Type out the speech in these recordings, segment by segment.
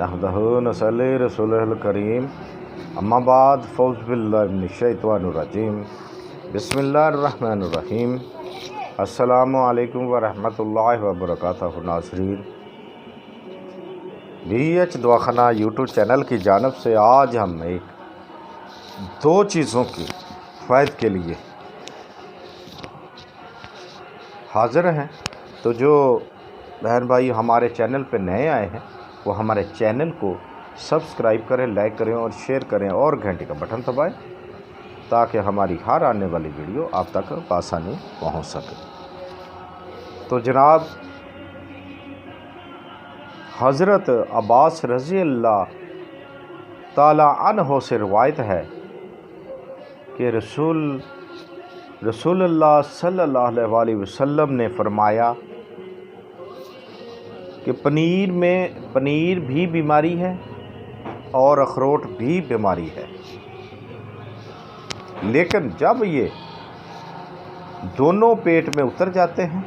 नहमदहु नसल्ली रसूलहुल करीम अम्मा बाद फ़ौज़ बिल्लाहि मिनश्शैतानिर्रजीम बिस्मिल्लाहिर्रहमानिर्रहीम अस्सलामु अलैकुम व रहमतुल्लाहि व बरकातहू। नाज़रीन, BH दवाखाना यूट्यूब चैनल की जानब से आज हम दो चीज़ों के फ़ायदे के लिए हाज़िर हैं। तो जो बहन भाई हमारे चैनल पर नए आए हैं वो हमारे चैनल को सब्सक्राइब करें, लाइक करें और शेयर करें और घंटे का बटन दबाएं ताकि हमारी हर आने वाली वीडियो आप तक आसानी पहुंच सके। तो जनाब, हज़रत अब्बास रज़ी अल्लाह ताला अन्हो से रिवायत है कि रसूलुल्लाह सल्लल्लाहु अलैहि वसल्लम ने फरमाया कि पनीर भी बीमारी है और अखरोट भी बीमारी है, लेकिन जब ये दोनों पेट में उतर जाते हैं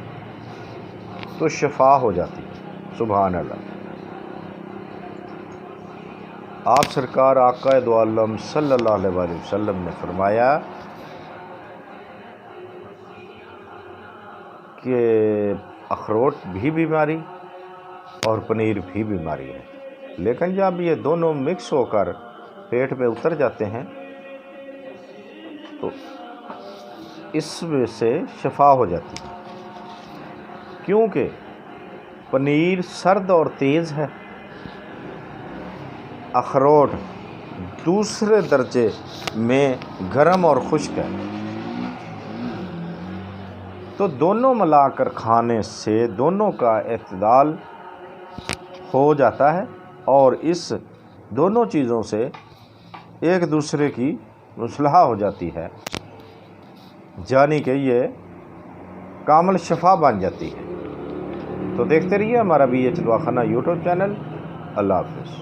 तो शिफा हो जाती है। सुभान अल्लाह। आप सरकार आका दो आलम सल्लल्लाहु अलैहि वसल्लम ने फरमाया कि अखरोट भी बीमारी और पनीर भी बीमारी है, लेकिन जब ये दोनों मिक्स होकर पेट में उतर जाते हैं तो इसमें से शिफा हो जाती है, क्योंकि पनीर सर्द और तेज़ है, अखरोट दूसरे दर्जे में गर्म और खुश्क है। तो दोनों मिलाकर खाने से दोनों का इत्तेदाल हो जाता है और इस दोनों चीज़ों से एक दूसरे की मुसलहा हो जाती है, यानी कि ये कामिल शिफा बन जाती है। तो देखते रहिए हमारा BH दवाखाना यूट्यूब चैनल। अल्लाह हाफ़िज़।